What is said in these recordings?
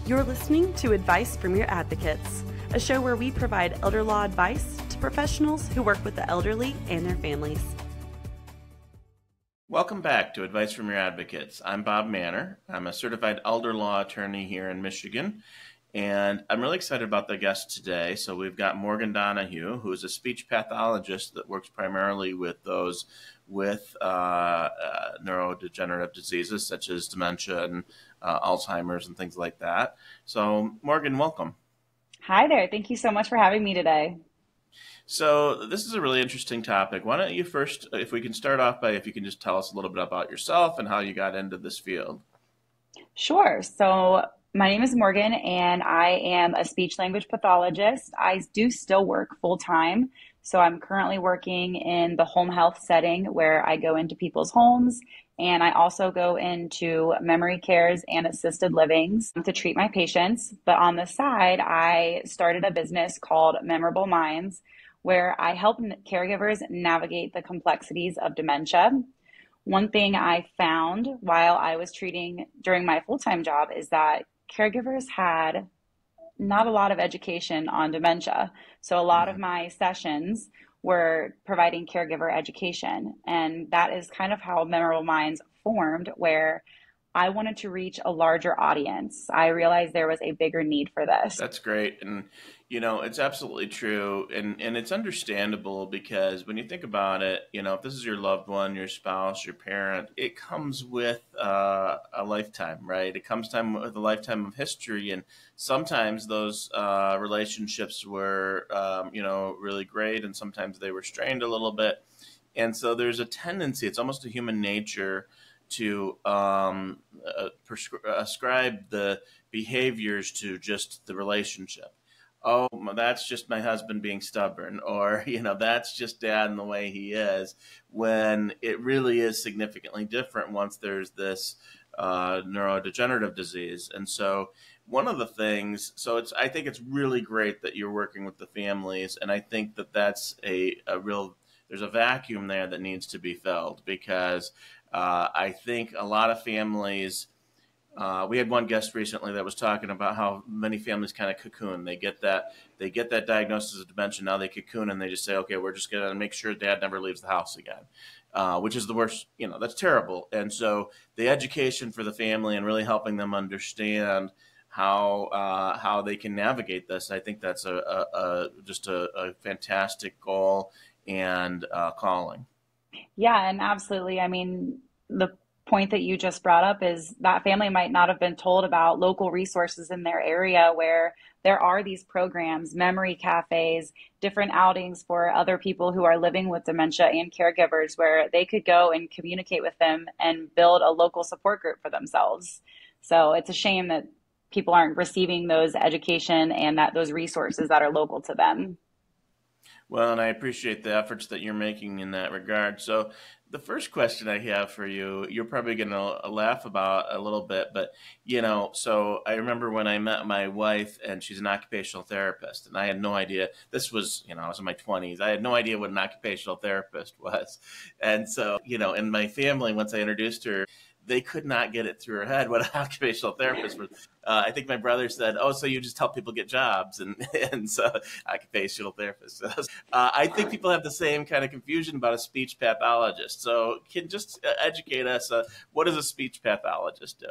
You're listening to Advice from Your Advocates, a show where we provide elder law advice to professionals who work with the elderly and their families. Welcome back to Advice from Your Advocates. I'm Bob Mannor. I'm a certified elder law attorney here in Michigan, and I'm really excited about the guest today. So we've got Morgan Donahue, who is a speech pathologist that works primarily with those with neurodegenerative diseases such as dementia and Alzheimer's and things like that. So Morgan, welcome. Hi there. Thank you so much for having me today. So this is a really interesting topic. Why don't you first, if we can start off by, if you can just tell us a little bit about yourself and how you got into this field. Sure. So my name is Morgan and I am a speech language pathologist. I do still work full time. So I'm currently working in the home health setting where I go into people's homes, and I also go into memory cares and assisted livings to treat my patients. But on the side, I started a business called Memorable Minds, where I help caregivers navigate the complexities of dementia. One thing I found while I was treating during my full-time job is that caregivers had not a lot of education on dementia. So a lot of my sessions were providing caregiver education. And that is kind of how Memorable Minds formed, where I wanted to reach a larger audience. I realized there was a bigger need for this. That's great. And, you know, it's absolutely true. And it's understandable because when you think about it, you know, if this is your loved one, your spouse, your parent, it comes with a lifetime, right? It comes with a lifetime of history. And sometimes those relationships were, really great. And sometimes they were strained a little bit. And so there's a tendency, it's almost a human nature to ascribe the behaviors to just the relationship. Oh, that's just my husband being stubborn, or, you know, that's just dad and the way he is, when it really is significantly different once there's this neurodegenerative disease. And so one of the things, I think it's really great that you're working with the families, and I think that that's there's a vacuum there that needs to be filled, because I think a lot of families, we had one guest recently that was talking about how many families kind of cocoon. They get that diagnosis of dementia, now they cocoon and they just say, okay, we're just going to make sure dad never leaves the house again, which is the worst, that's terrible. And so the education for the family and really helping them understand how they can navigate this, I think that's just a fantastic goal and calling. Yeah, and absolutely. I mean, the point that you just brought up is that family might not have been told about local resources in their area where there are these programs, memory cafes, different outings for other people who are living with dementia and caregivers, where they could go and communicate with them and build a local support group for themselves. So it's a shame that people aren't receiving those education and those resources that are local to them. Well, and I appreciate the efforts that you're making in that regard. So the first question I have for you, you're probably going to laugh about a little bit, but, so I remember when I met my wife, and she's an occupational therapist, and I had no idea. This was, I was in my 20s. I had no idea what an occupational therapist was. And so, in my family, once I introduced her, they could not get it through her head what an occupational therapist was. I think my brother said, "Oh, so you just help people get jobs," and so occupational therapist. I think people have the same kind of confusion about a speech pathologist. So, can just educate us? What does a speech pathologist do?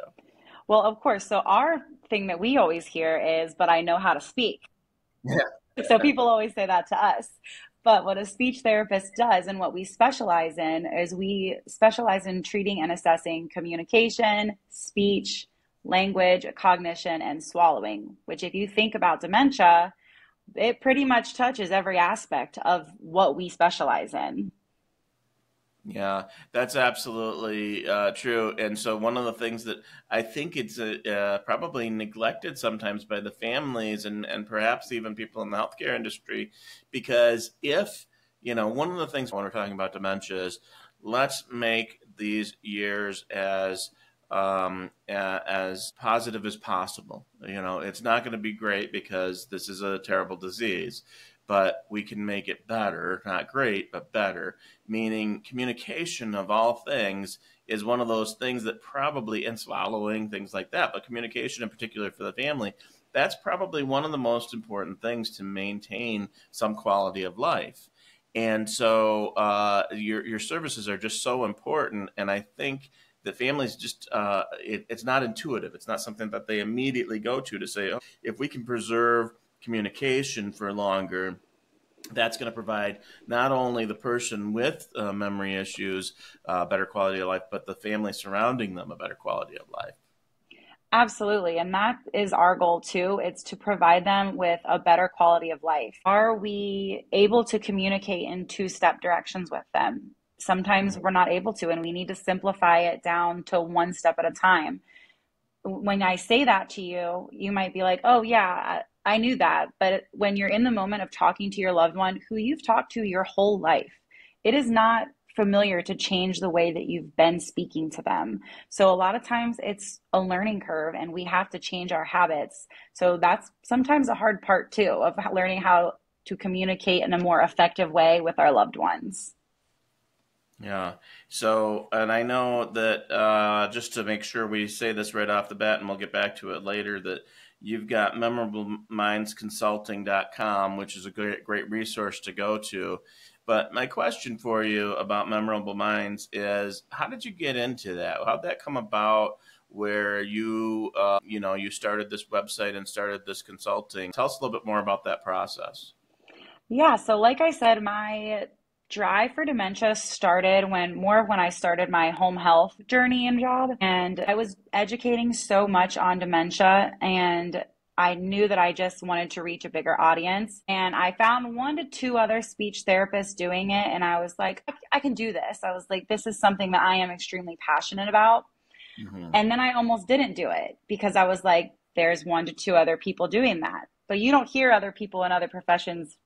Well, of course. So our thing that we always hear is, "But I know how to speak." Yeah. So people always say that to us. But what a speech therapist does, and what we specialize in, is we specialize in treating and assessing communication, speech, language, cognition, and swallowing, which, if you think about dementia, it pretty much touches every aspect of what we specialize in. Yeah, that's absolutely true. And so one of the things that I think it's probably neglected sometimes by the families and perhaps even people in the healthcare industry, because one of the things when we're talking about dementia is let's make these years as positive as possible. It's not going to be great because this is a terrible disease. but we can make it better, not great, but better, meaning communication of all things is one of those things that probably, and swallowing, things like that, but communication in particular for the family, that's probably one of the most important things to maintain some quality of life. And so your services are just so important. And I think that families just, it's not intuitive. It's not something that they immediately go to say, oh, if we can preserve communication for longer, that's going to provide not only the person with memory issues better quality of life, but the family surrounding them a better quality of life. Absolutely. And that is our goal too. It's to provide them with a better quality of life. Are we able to communicate in two-step directions with them? Sometimes we're not able to, and we need to simplify it down to one step at a time. When I say that to you, you might be like, oh yeah, I knew that. But when you're in the moment of talking to your loved one who you've talked to your whole life, it is not familiar to change the way that you've been speaking to them. So a lot of times it's a learning curve and we have to change our habits. So that's sometimes a hard part too, of learning how to communicate in a more effective way with our loved ones. Yeah. So, and I know that just to make sure we say this right off the bat, and we'll get back to it later, that you've got memorablemindsconsulting.com, which is a great resource to go to. But my question for you about Memorable Minds is, how did you get into that? How'd that come about where you, you started this website and started this consulting? Tell us a little bit more about that process. Yeah. So like I said, my drive for dementia started when I started my home health journey and job. And I was educating so much on dementia, and I knew that I just wanted to reach a bigger audience. And I found 1 to 2 other speech therapists doing it. And I was like, I can do this. I was like, this is something that I am extremely passionate about. Mm-hmm. And then I almost didn't do it because I was like, there's 1 to 2 other people doing that. But you don't hear other people in other professions,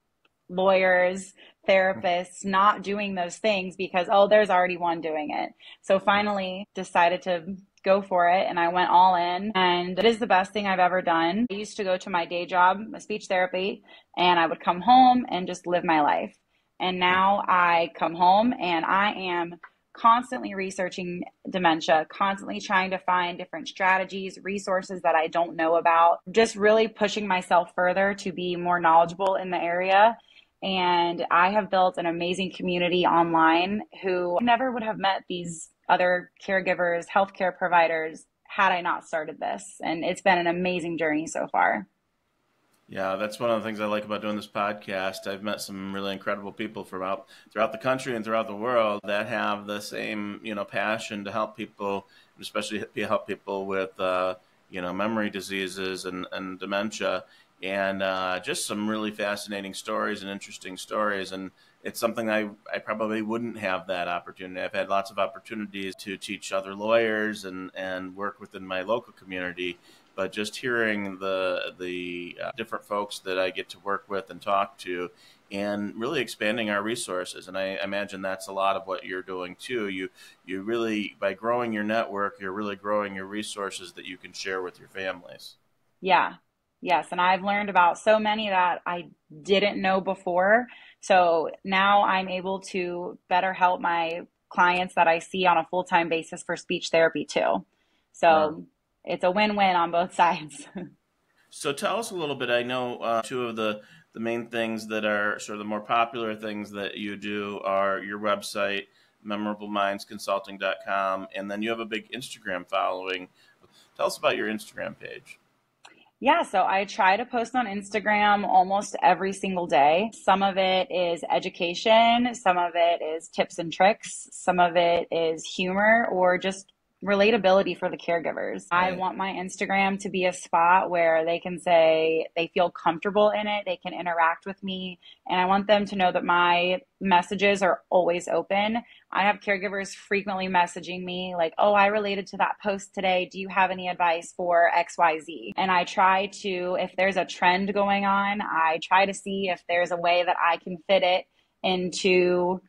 lawyers, therapists, not doing those things because, oh, there's already one doing it. So finally decided to go for it, and I went all in, and it is the best thing I've ever done. I used to go to my day job, my speech therapy, and I would come home and just live my life. And now I come home and I am constantly researching dementia, constantly trying to find different strategies, resources that I don't know about, just really pushing myself further to be more knowledgeable in the area. And I have built an amazing community online who never would have met these other caregivers, healthcare providers, had I not started this. And it's been an amazing journey so far. Yeah, that's one of the things I like about doing this podcast. I've met some really incredible people throughout the country and throughout the world that have the same, passion to help people, especially help people with, memory diseases and dementia. And just some really fascinating stories and interesting stories. And it's something I probably wouldn't have that opportunity. I've had lots of opportunities to teach other lawyers and work within my local community. But just hearing the different folks that I get to work with and talk to and really expanding our resources. And I imagine that's a lot of what you're doing too. You really, by growing your network, you're really growing your resources that you can share with your families. Yeah. Yes, and I've learned about so many that I didn't know before. So now I'm able to better help my clients that I see on a full-time basis for speech therapy too. So It's a win-win on both sides. So tell us a little bit. I know 2 of the main things that are sort of the more popular things that you do are your website, memorablemindsconsulting.com, and then you have a big Instagram following. Tell us about your Instagram page. Yeah, so I try to post on Instagram almost every single day. Some of it is education, some of it is tips and tricks, some of it is humor or just relatability for the caregivers. Right. I want my Instagram to be a spot where they can say they feel comfortable in it, they can interact with me, and I want them to know that my messages are always open. I have caregivers frequently messaging me like, oh, I related to that post today. Do you have any advice for XYZ? And I try to, if there's a trend going on, I try to see if there's a way that I can fit it into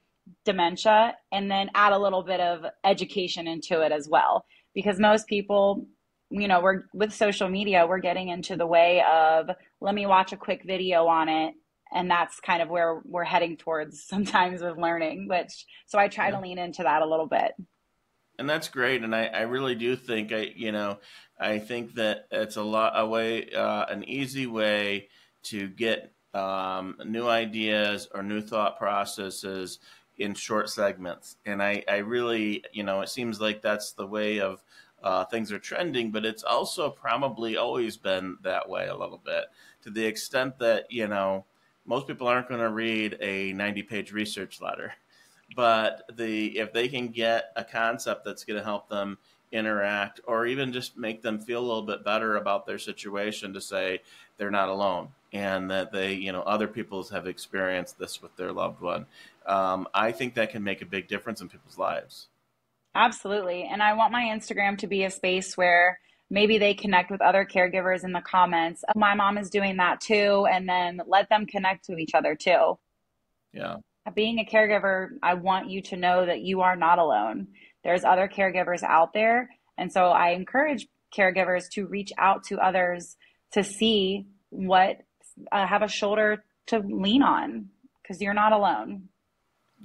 dementia and then add a little bit of education into it as well. Because most people, we're with social media, we're getting into the way of, let me watch a quick video on it And that's kind of where we're heading towards sometimes with learning, so I try to lean into that a little bit. And that's great. And I really do think, I think that it's an easy way to get new ideas or new thought processes in short segments. And I really, it seems like that's the way of things are trending, but it's also probably always been that way a little bit, to the extent that, most people aren't going to read a 90-page research letter. But if they can get a concept that's going to help them interact, or even just make them feel a little bit better about their situation, to say they're not alone, and that other people have experienced this with their loved one, I think that can make a big difference in people's lives. Absolutely. And I want my Instagram to be a space where maybe they connect with other caregivers in the comments. Oh, my mom is doing that too. And then let them connect to each other too. Yeah. Being a caregiver, I want you to know that you are not alone. There's other caregivers out there. And so I encourage caregivers to reach out to others to see have a shoulder to lean on, because you're not alone.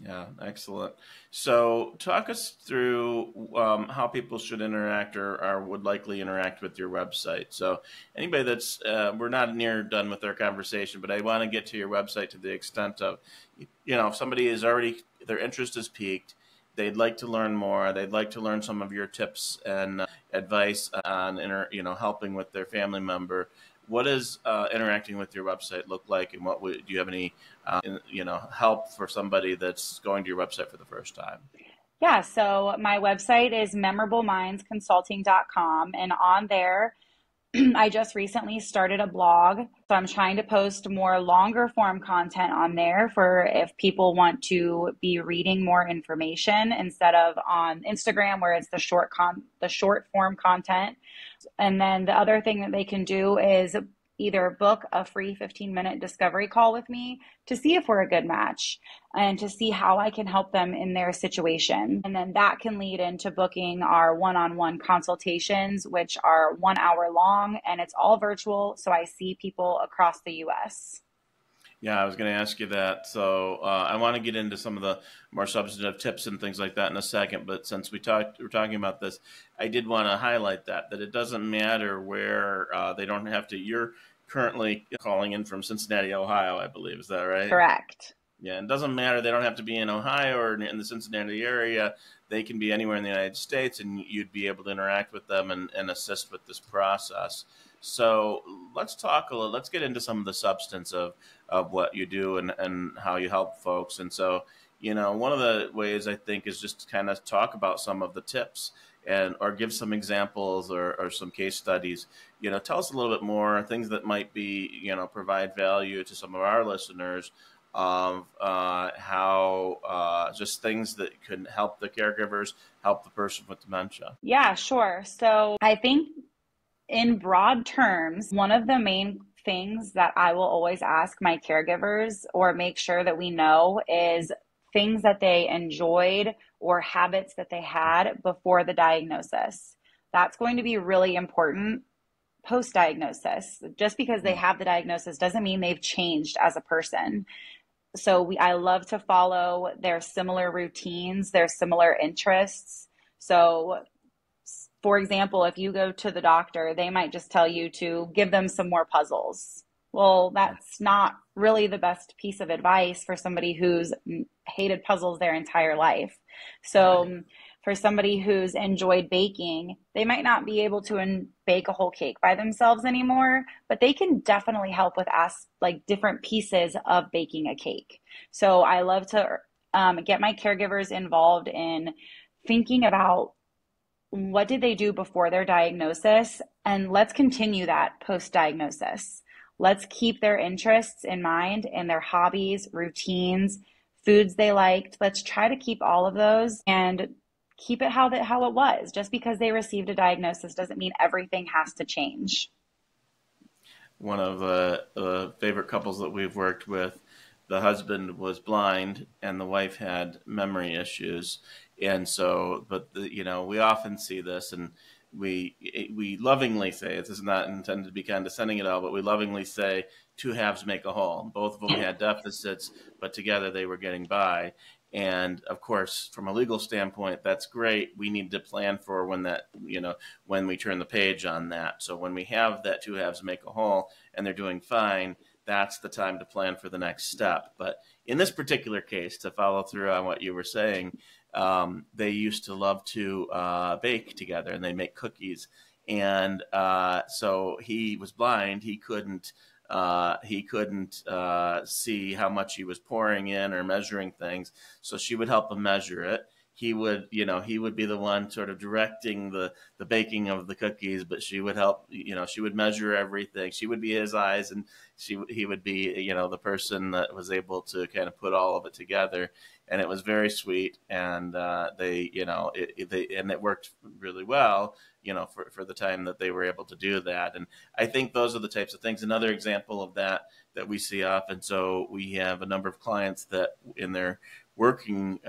Yeah, excellent. So talk us through how people should interact or would likely interact with your website. So anybody we're not near done with our conversation, but I want to get to your website to the extent of, if somebody their interest is piqued, they'd like to learn more, they'd like to learn some of your tips and advice on, helping with their family member. What does interacting with your website look like, and do you have any, help for somebody that's going to your website for the first time? Yeah, so my website is memorablemindsconsulting.com, and on there, I just recently started a blog. So I'm trying to post more longer form content on there for if people want to be reading more information instead of on Instagram, where it's the short form content. And then the other thing that they can do is either book a free 15-minute discovery call with me to see if we're a good match and to see how I can help them in their situation. And then that can lead into booking our one-on-one consultations, which are 1 hour long, and it's all virtual. So I see people across the US. Yeah, I was going to ask you that. So I want to get into some of the more substantive tips and things like that in a second. But since we're talking about this, I did want to highlight that it doesn't matter where they don't have to. You're currently calling in from Cincinnati, Ohio, I believe. Is that right? Correct. Yeah, it doesn't matter. They don't have to be in Ohio or in the Cincinnati area. They can be anywhere in the United States, and you'd be able to interact with them and assist with this process. So let's get into some of the substance of what you do and how you help folks. And so, one of the ways I think is just to kind of talk about some of the tips or give some examples or some case studies. Tell us a little bit more, things that might be, provide value to some of our listeners of how just things that could help the caregivers, help the person with dementia. Yeah, sure. So I think in broad terms, one of the main things that I will always ask my caregivers or make sure that we know is things that they enjoyed or habits that they had before the diagnosis. That's going to be really important post-diagnosis. Just because they have the diagnosis doesn't mean they've changed as a person. So I love to follow their similar routines, their similar interests. So for example, if you go to the doctor, they might just tell you to give them some more puzzles. Well, that's not really the best piece of advice for somebody who's hated puzzles their entire life. So for somebody who's enjoyed baking, they might not be able to bake a whole cake by themselves anymore, but they can definitely help with different pieces of baking a cake. So I love to get my caregivers involved in thinking about what did they do before their diagnosis, and let's continue that post-diagnosis. Let's keep their interests in mind and their hobbies, routines, foods they liked. Let's try to keep all of those and keep it how it was. Just because they received a diagnosis doesn't mean everything has to change. One of the favorite couples that we've worked with, the husband was blind and the wife had memory issues. And so, we often see this, and we lovingly say, this is not intended to be condescending at all, but we lovingly say 2 halves make a whole. Both of them had deficits, but together they were getting by. And of course, from a legal standpoint, that's great. We need to plan for when that, when we turn the page on that. So when we have that 2 halves make a whole and they're doing fine, that's the time to plan for the next step. But in this particular case, to follow through on what you were saying, they used to love to bake together, and they make cookies. And so he was blind. He couldn't see how much he was pouring in or measuring things. So she would help him measure it. He would be the one sort of directing the baking of the cookies, but she would help, she would measure everything. She would be his eyes, and he would be, the person that was able to kind of put all of it together. And it was very sweet. And it worked really well, for the time that they were able to do that. And I think those are the types of things. Another example of that we see often. So we have a number of clients that in their working,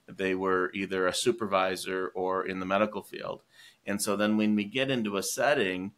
they were either a supervisor or in the medical field. And so then when we get into a setting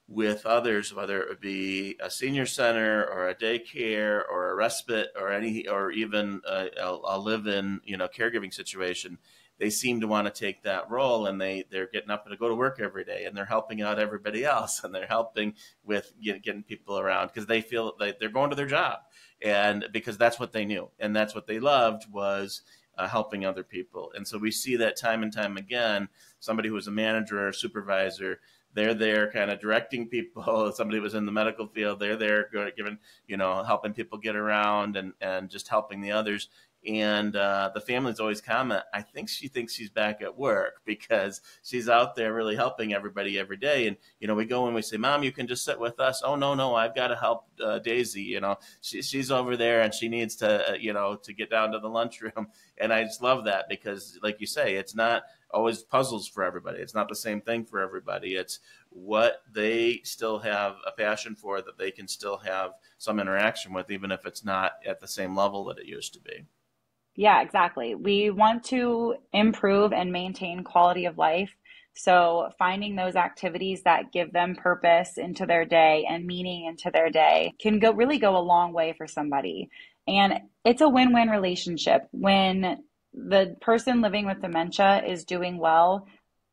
with others, whether it be a senior center or a daycare or a respite or even a live-in, caregiving situation, they seem to want to take that role, and they're getting up to go to work every day, and they're helping out everybody else, and they're helping with getting people around because they feel like they're going to their job, and because that's what they knew and that's what they loved was helping other people. And so we see that time and time again. Somebody who was a manager or a supervisor, they're there kind of directing people. Somebody was in the medical field, they're there giving, helping people get around and just helping the others. And the families always comment, I think she thinks she's back at work because she's out there really helping everybody every day. And, we go and we say, Mom, you can just sit with us. Oh, no, I've got to help Daisy. She's over there and she needs to, to get down to the lunchroom. And I just love that because, like you say, it's not always puzzles for everybody. It's not the same thing for everybody. It's what they still have a passion for that they can still have some interaction with, even if it's not at the same level that it used to be. Yeah, exactly. We want to improve and maintain quality of life. So finding those activities that give them purpose into their day and meaning into their day can really go a long way for somebody. And it's a win-win relationship. When the person living with dementia is doing well,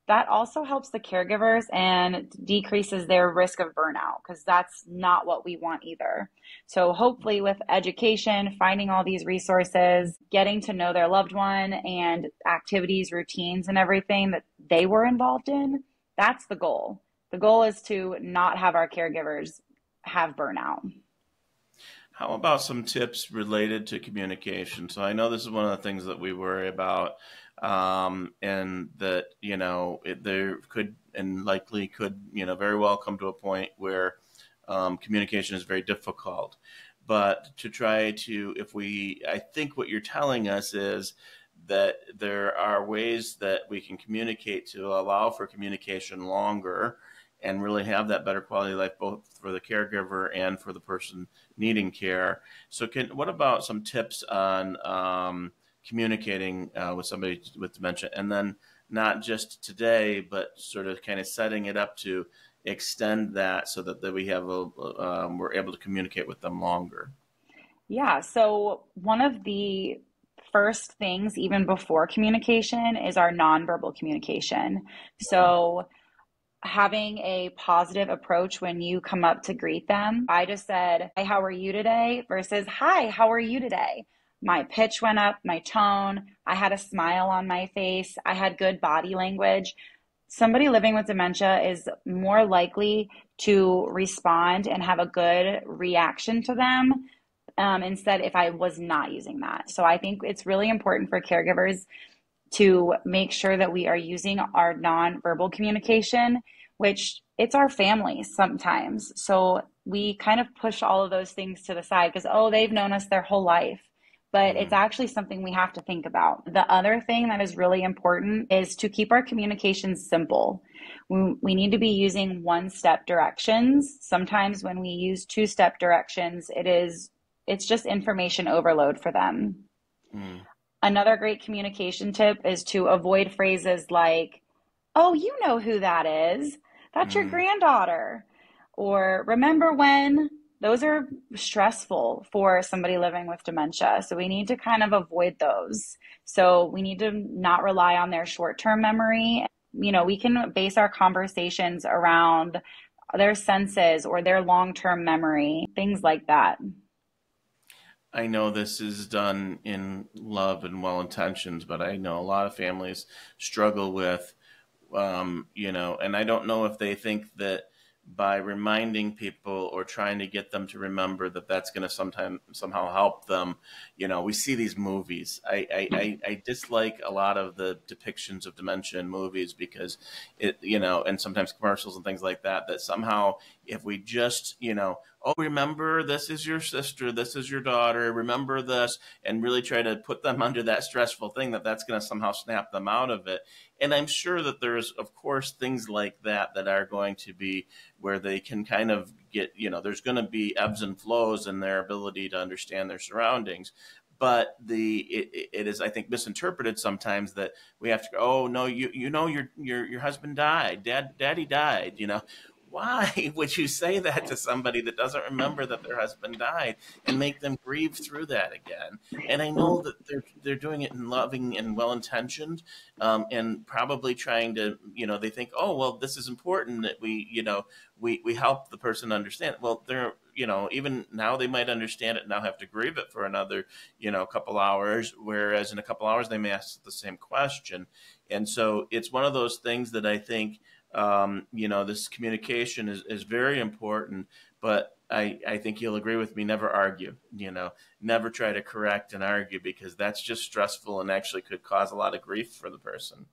that also helps the caregivers and decreases their risk of burnout, because that's not what we want either. So hopefully with education, finding all these resources, getting to know their loved one and activities, routines, and everything that they were involved in, that's the goal. The goal is to not have our caregivers have burnout. How about some tips related to communication? So I know this is one of the things that we worry about. And that, there could and likely could, very well come to a point where communication is very difficult. But to try to, I think what you're telling us is that there are ways that we can communicate to allow for communication longer and really have that better quality of life, both for the caregiver and for the person needing care. So what about some tips on communicating with somebody with dementia, and then not just today, but sort of kind of setting it up to extend that so that we have we're able to communicate with them longer? Yeah. So one of the first things, even before communication, is our nonverbal communication. So having a positive approach when you come up to greet them. I just said, "Hi, how are you today?" versus, "Hi, how are you today?" My pitch went up, my tone, I had a smile on my face, I had good body language. Somebody living with dementia is more likely to respond and have a good reaction to them instead if I was not using that. So I think it's really important for caregivers to make sure that we are using our nonverbal communication, which it's our families sometimes. So we kind of push all of those things to the side because, they've known us their whole life. But it's actually something we have to think about. The other thing that is really important is to keep our communication simple. We need to be using one-step directions. Sometimes when we use two-step directions, it's just information overload for them. Another great communication tip is to avoid phrases like, oh, you know who that is. That's your Mm. granddaughter. Or remember when? Those are stressful for somebody living with dementia. So we need to kind of avoid those. So we need to not rely on their short-term memory. You know, we can base our conversations around their senses or their long-term memory, things like that. I know this is done in love and well intentions, but I know a lot of families struggle with, and I don't know if they think that by reminding people or trying to get them to remember that that's going to somehow help them. We see these movies. I dislike a lot of the depictions of dementia in movies because and sometimes commercials and things like that, that somehow if we just, oh, remember, this is your sister, this is your daughter, remember this, and really try to put them under that stressful thing, that's going to somehow snap them out of it. And I'm sure that there's, of course, things like that are going to be where they can kind of get, there's going to be ebbs and flows in their ability to understand their surroundings. But it is, I think, misinterpreted sometimes that we have to go, oh no, your husband died, daddy died. Why would you say that to somebody that doesn't remember that their husband died and make them grieve through that again? And I know that they're doing it in loving and well intentioned, and probably trying to, they think, oh well, this is important that we help the person understand. Well, they're even now they might understand it and now have to grieve it for another couple hours, whereas in a couple hours they may ask the same question. And so it's one of those things that I think. This communication is very important, but I think you'll agree with me, never argue, never try to correct and argue, because that's just stressful and actually could cause a lot of grief for the person.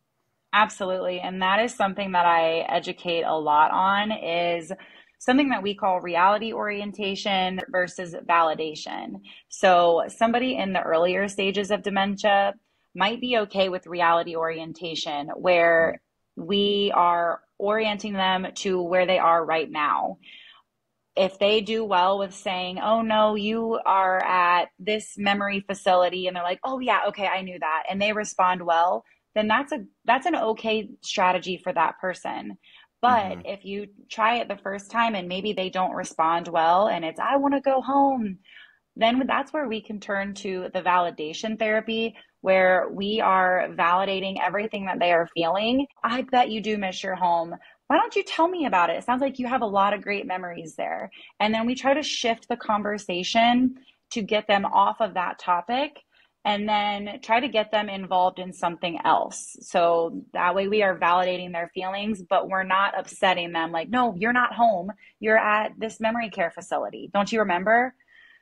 Absolutely. And that is something that I educate a lot on, is something that we call reality orientation versus validation. So somebody in the earlier stages of dementia might be okay with reality orientation, where we are orienting them to where they are right now. If they do well with saying, oh no, you are at this memory facility, and they're like, oh yeah, okay, I knew that, and they respond well, then that's an okay strategy for that person. But Mm-hmm. if you try it the first time and maybe they don't respond well and it's, I want to go home, then that's where we can turn to the validation therapy, where we are validating everything that they are feeling. I bet you do miss your home. Why don't you tell me about it? It sounds like you have a lot of great memories there. And then we try to shift the conversation to get them off of that topic, and then try to get them involved in something else. So that way we are validating their feelings, but we're not upsetting them like, no, you're not home. You're at this memory care facility. Don't you remember?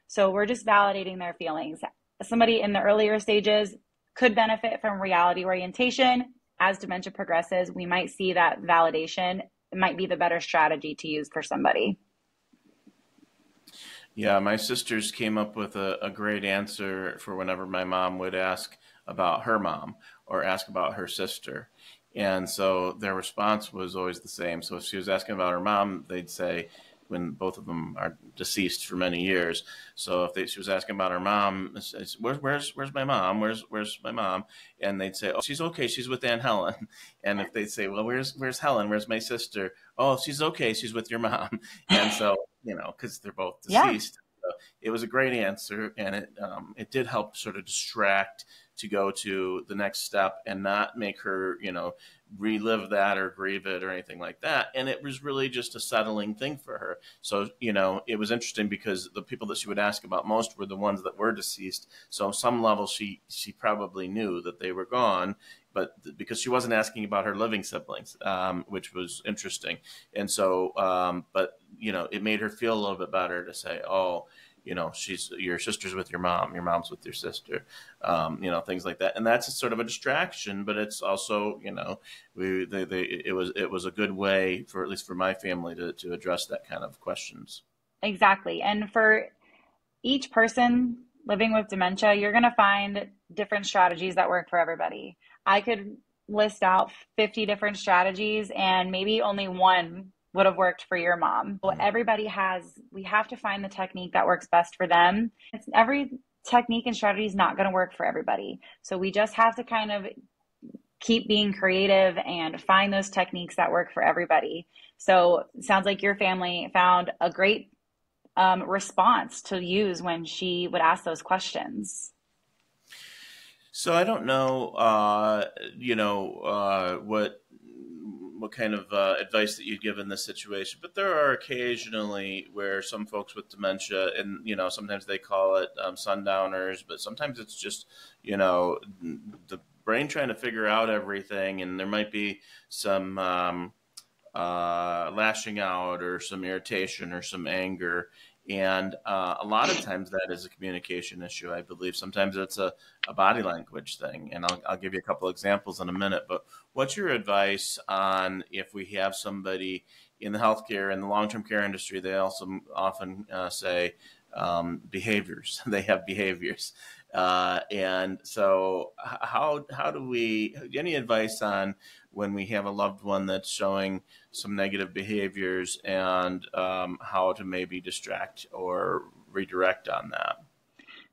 So we're just validating their feelings. Somebody in the earlier stages could benefit from reality orientation. As dementia progresses, we might see that validation might be the better strategy to use for somebody. Yeah, my sisters came up with a great answer for whenever my mom would ask about her mom or ask about her sister. And so their response was always the same. So if she was asking about her mom, they'd say, when both of them are deceased for many years. So if she was asking about her mom, where's my mom? Where's my mom? And they'd say, oh, she's okay. She's with Aunt Helen. And if they'd say, well, where's Helen? Where's my sister? Oh, she's okay. She's with your mom. And so, because they're both Yeah, deceased. So it was a great answer, and it did help sort of distract to go to the next step and not make her, relive that or grieve it or anything like that. And it was really just a settling thing for her. So, it was interesting because the people that she would ask about most were the ones that were deceased. So on some level, she probably knew that they were gone, but because she wasn't asking about her living siblings, which was interesting. And so, but, it made her feel a little bit better to say, oh, your sister's with your mom's with your sister, things like that. And that's sort of a distraction, but it's also, it was a good way for, at least for my family, to address that kind of questions. exactly. And for each person living with dementia, you're going to find different strategies that work for everybody. I could list out 50 different strategies and maybe only one would have worked for your mom. So we have to find the technique that works best for them. Every technique and strategy is not going to work for everybody. So we just have to kind of keep being creative and find those techniques that work for everybody. So it sounds like your family found a great response to use when she would ask those questions. So I don't know, what kind of advice that you'd give in this situation, but there are occasionally where some folks with dementia, and sometimes they call it sundowners, but sometimes it's just the brain trying to figure out everything, and there might be some lashing out or some irritation or some anger. And a lot of times that is a communication issue, I believe. Sometimes it's a body language thing. And I'll give you a couple examples in a minute. But what's your advice on if we have somebody in the healthcare and the long-term care industry? They also often say behaviors. They have behaviors. And so how do we, any advice on when we have a loved one that's showing some negative behaviors and how to maybe distract or redirect on that?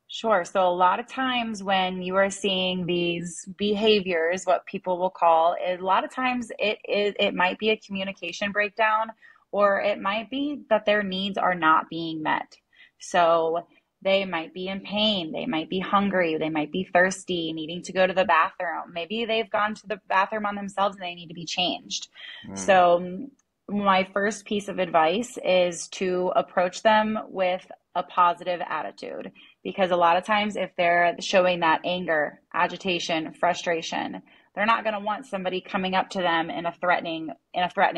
Sure. So a lot of times when you are seeing these behaviors, what people will call, a lot of times it might be a communication breakdown, or it might be that their needs are not being met. So they might be in pain, they might be hungry, they might be thirsty, needing to go to the bathroom. Maybe they've gone to the bathroom on themselves and they need to be changed. So my first piece of advice is to approach them with a positive attitude, because a lot of times if they're showing that anger, agitation, frustration, they're not going to want somebody coming up to them in a threatening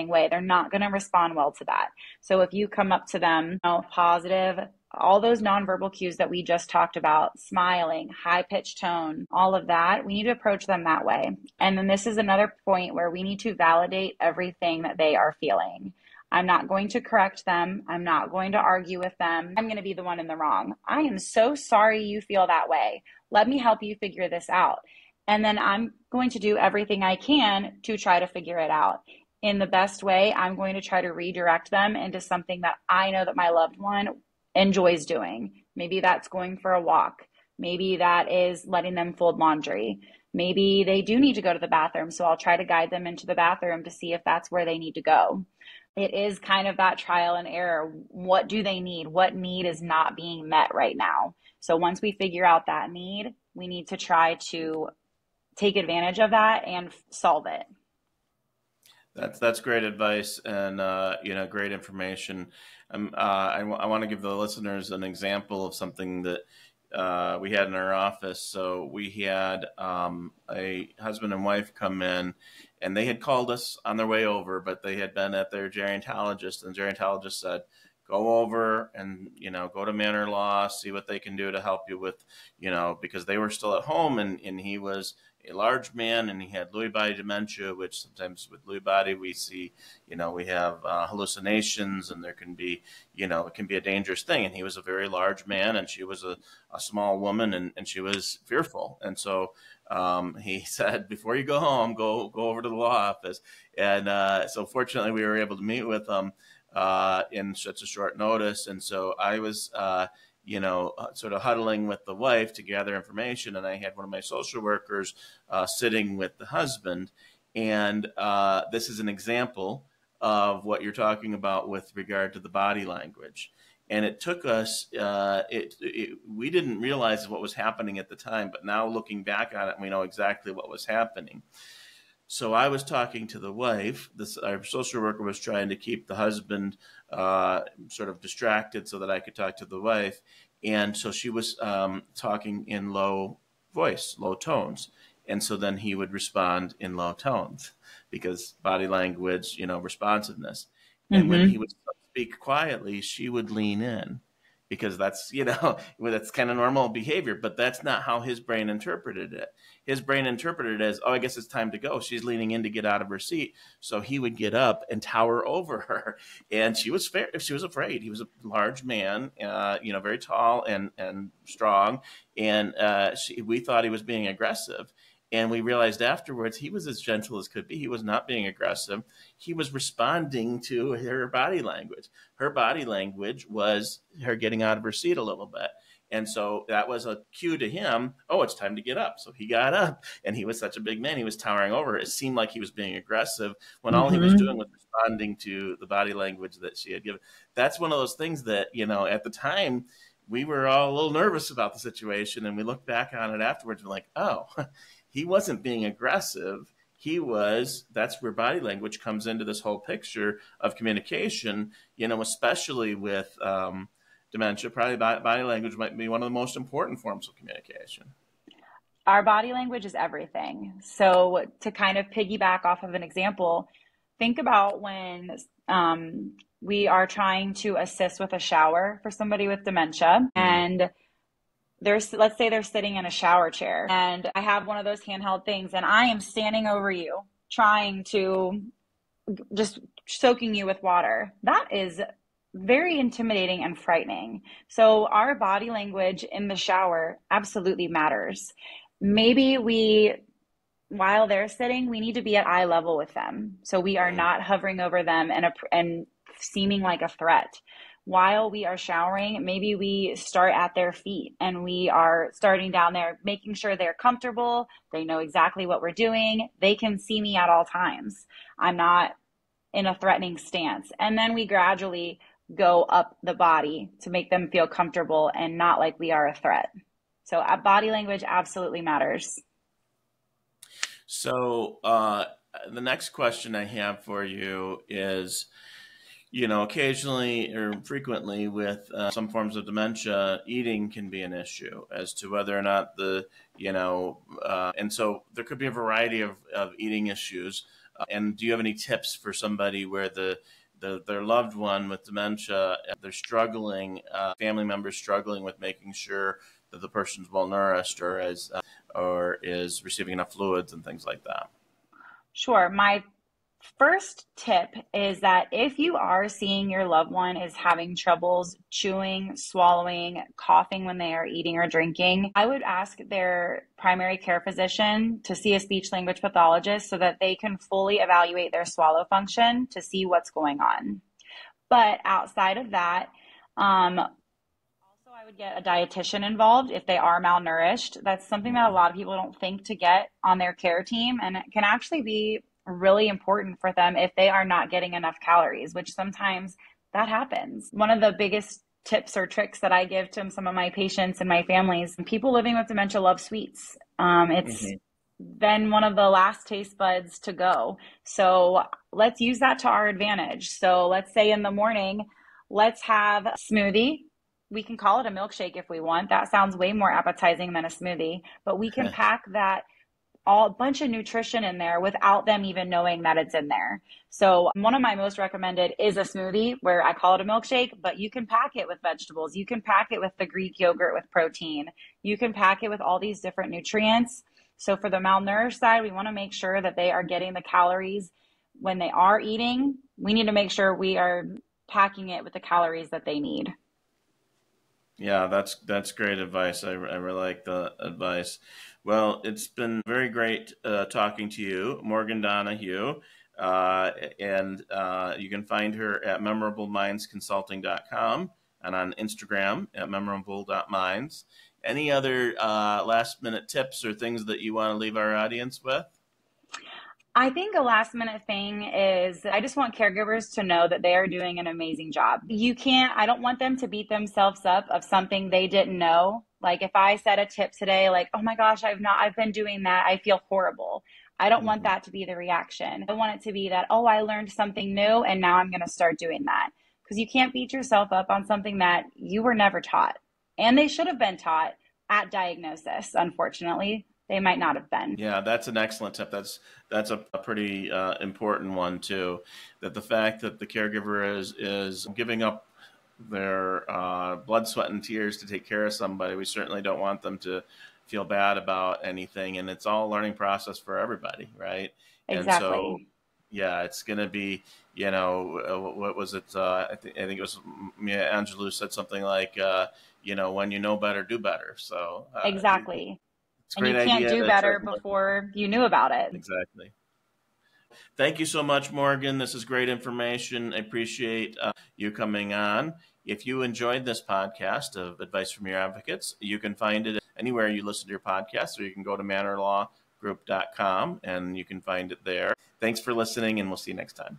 way. They're not going to respond well to that. So if you come up to them, positive, all those nonverbal cues that we just talked about, smiling, high-pitched tone, all of that, we need to approach them that way. And then this is another point where we need to validate everything that they are feeling. I'm not going to correct them. I'm not going to argue with them. I'm going to be the one in the wrong. I am so sorry you feel that way. Let me help you figure this out. And then I'm going to do everything I can to try to figure it out. In the best way, I'm going to try to redirect them into something that I know that my loved one enjoys doing. Maybe that's going for a walk. Maybe that is letting them fold laundry. Maybe they do need to go to the bathroom, so I'll try to guide them into the bathroom to see if that's where they need to go. It is kind of that trial and error. What do they need? What need is not being met right now? So once we figure out that need, we need to try to take advantage of that and solve it. That's great advice and great information. I want to give the listeners an example of something that we had in our office. So we had a husband and wife come in, and they had called us on their way over, but they had been at their gerontologist, and the gerontologist said, go over and, go to Mannor Law, see what they can do to help you with, because they were still at home, and he was a large man, and he had Lewy body dementia, which sometimes with Lewy body we see, we have hallucinations, and there can be, it can be a dangerous thing. And he was a very large man, and she was a small woman, and she was fearful. And so he said, before you go home, go over to the law office. And so fortunately we were able to meet with him in such a short notice. And so I was, sort of huddling with the wife to gather information. And I had one of my social workers sitting with the husband. And this is an example of what you're talking about with regard to the body language. And it took us, we didn't realize what was happening at the time, but now looking back on it, we know exactly what was happening. So I was talking to the wife. Our social worker was trying to keep the husband sort of distracted so that I could talk to the wife. And so she was talking in low voice, low tones. And so then he would respond in low tones because body language, responsiveness. And when he would speak quietly, she would lean in because that's, that's kind of normal behavior, but that's not how his brain interpreted it. His brain interpreted it as, I guess it's time to go. She's leaning in to get out of her seat. So he would get up and tower over her. And she was afraid. He was a large man, very tall and strong. And we thought he was being aggressive. And we realized afterwards he was as gentle as could be. He was not being aggressive. He was responding to her body language. Her body language was her getting out of her seat a little bit. And so that was a cue to him. Oh, it's time to get up. So he got up, and he was such a big man. He was towering over. It seemed like he was being aggressive when all he was doing was responding to the body language that she had given. That's one of those things that, at the time, we were all a little nervous about the situation, and we look back on it afterwards and we're like, oh, he wasn't being aggressive. That's where body language comes into this whole picture of communication, especially with dementia. Probably body language might be one of the most important forms of communication. Our body language is everything. So to kind of piggyback off of an example, think about when we are trying to assist with a shower for somebody with dementia, and let's say they're sitting in a shower chair, and I have one of those handheld things, and I am standing over you trying to just soaking you with water. That is very intimidating and frightening. So our body language in the shower absolutely matters. Maybe while they're sitting, we need to be at eye level with them. So we are not hovering over them and seeming like a threat. While we are showering, maybe we start at their feet and we are starting down there, making sure they're comfortable. They know exactly what we're doing. They can see me at all times. I'm not in a threatening stance. And then we gradually go up the body to make them feel comfortable and not like we are a threat. So body language absolutely matters. So the next question I have for you is, occasionally or frequently with some forms of dementia, eating can be an issue as to whether or not and so there could be a variety of eating issues. And do you have any tips for somebody where their loved one with dementia, they're struggling, family members struggling with making sure that the person's well nourished or is receiving enough fluids and things like that? Sure. My first tip is that if you are seeing your loved one is having troubles chewing, swallowing, coughing when they are eating or drinking, I would ask their primary care physician to see a speech language pathologist so that they can fully evaluate their swallow function to see what's going on. But outside of that, also I would get a dietitian involved if they are malnourished. That's something that a lot of people don't think to get on their care team, and it can actually be really important for them if they are not getting enough calories, which sometimes that happens. One of the biggest tips or tricks that I give to some of my patients and my families, people living with dementia love sweets. It's then one of the last taste buds to go. So let's use that to our advantage. So let's say in the morning, let's have a smoothie. We can call it a milkshake if we want. That sounds way more appetizing than a smoothie, but we can pack that a bunch of nutrition in there without them even knowing that it's in there. So one of my most recommended is a smoothie, where I call it a milkshake, but you can pack it with vegetables. You can pack it with the Greek yogurt with protein. You can pack it with all these different nutrients. So for the malnourished side, we want to make sure that they are getting the calories when they are eating. We need to make sure we are packing it with the calories that they need. Yeah, that's great advice. I really like the advice. Well, it's been very great talking to you, Morgan Donahue, and you can find her at memorablemindsconsulting.com and on Instagram at memorable.minds. Any other last-minute tips or things that you want to leave our audience with? I think a last minute thing is I just want caregivers to know that they are doing an amazing job. I don't want them to beat themselves up of something they didn't know. Like if I said a tip today, like, oh my gosh, I've been doing that. I feel horrible. I don't want that to be the reaction. I want it to be that, oh, I learned something new and now I'm going to start doing that. Because you can't beat yourself up on something that you were never taught. And they should have been taught at diagnosis, unfortunately. They might not have been. Yeah, that's an excellent tip. That's a pretty important one too. That the fact that the caregiver is giving up their blood, sweat, and tears to take care of somebody, we certainly don't want them to feel bad about anything. And it's all a learning process for everybody, right? Exactly. And so, yeah, it's going to be, what was it? I think it was Maya Angelou said something like, when you know better, do better. So exactly. It's a great idea. And you can't do better before you knew about it. Exactly. Thank you so much, Morgan. This is great information. I appreciate you coming on. If you enjoyed this podcast of Advice from Your Advocates, you can find it anywhere you listen to your podcast, or you can go to mannorlawgroup.com and you can find it there. Thanks for listening, and we'll see you next time.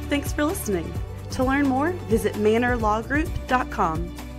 Thanks for listening. To learn more, visit mannorlawgroup.com.